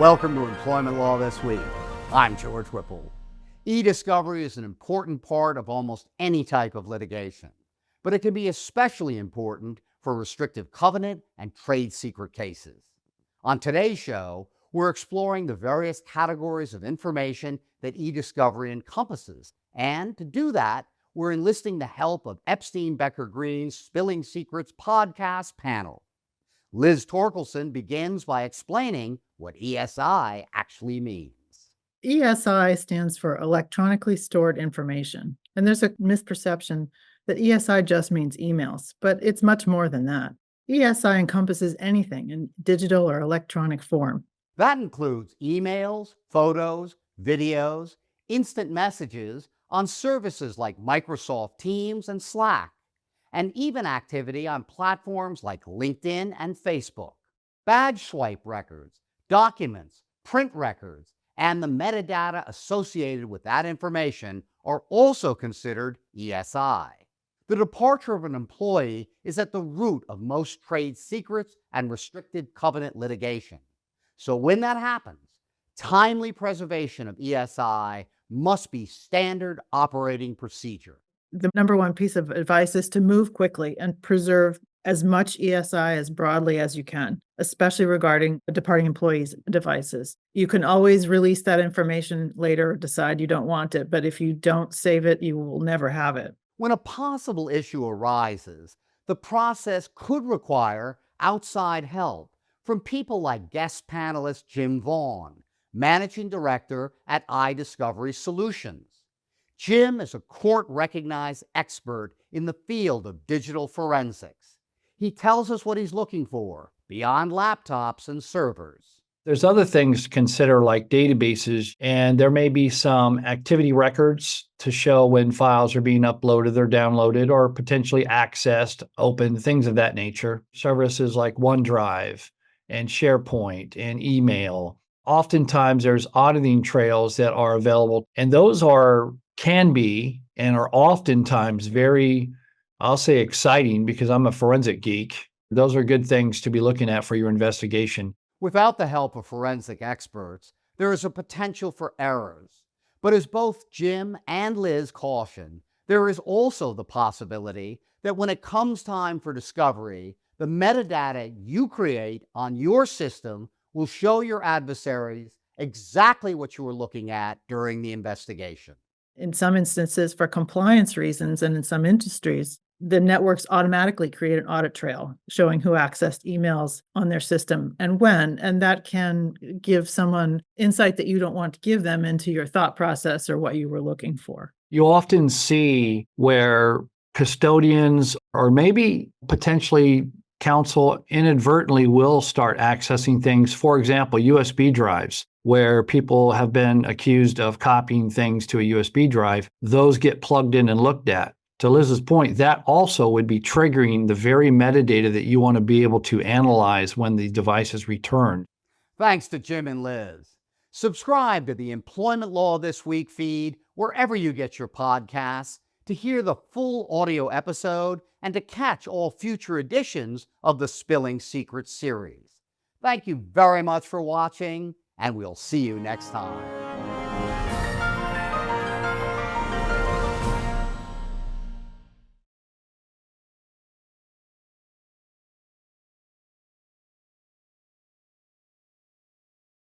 Welcome to Employment Law This Week. I'm George Whipple. E-discovery is an important part of almost any type of litigation, but it can be especially important for restrictive covenant and trade secret cases. On today's show, we're exploring the various categories of information that e-discovery encompasses, and to do that, we're enlisting the help of Epstein Becker Green's Spilling Secrets podcast panel. Liz Torkelsen begins by explaining what ESI actually means. ESI stands for Electronically Stored Information, and there's a misperception that ESI just means emails, but it's much more than that. ESI encompasses anything in digital or electronic form. That includes emails, photos, videos, instant messages on services like Microsoft Teams and Slack, and even activity on platforms like LinkedIn and Facebook. Badge swipe records, documents, print records, and the metadata associated with that information are also considered ESI. The departure of an employee is at the root of most trade secrets and restricted covenant litigation. So when that happens, timely preservation of ESI must be standard operating procedure. The number one piece of advice is to move quickly and preserve as much ESI as broadly as you can, especially regarding departing employees' devices. You can always release that information later, decide you don't want it, but if you don't save it, you will never have it. When a possible issue arises, the process could require outside help from people like guest panelist James Vaughn, Managing Director at iDiscovery Solutions. Jim is a court-recognized expert in the field of digital forensics. He tells us what he's looking for beyond laptops and servers. There's other things to consider like databases, and there may be some activity records to show when files are being uploaded or downloaded or potentially accessed, opened, things of that nature. Services like OneDrive and SharePoint and email. Oftentimes there's auditing trails that are available, and those can be and are oftentimes very, I'll say, exciting because I'm a forensic geek. Those are good things to be looking at for your investigation. Without the help of forensic experts, there is a potential for errors. But as both Jim and Liz caution, there is also the possibility that when it comes time for discovery, the metadata you create on your system will show your adversaries exactly what you were looking at during the investigation. In some instances, for compliance reasons, and in some industries, the networks automatically create an audit trail showing who accessed emails on their system and when, and that can give someone insight that you don't want to give them into your thought process or what you were looking for. You often see where custodians or maybe potentially counsel inadvertently will start accessing things, for example, USB drives, where people have been accused of copying things to a USB drive. Those get plugged in and looked at. To Liz's point, that also would be triggering the very metadata that you want to be able to analyze when the device is returned. Thanks to Jim and Liz. Subscribe to the Employment Law This Week feed wherever you get your podcasts to hear the full audio episode and to catch all future editions of the Spilling Secrets series. Thank you very much for watching, and we'll see you next time.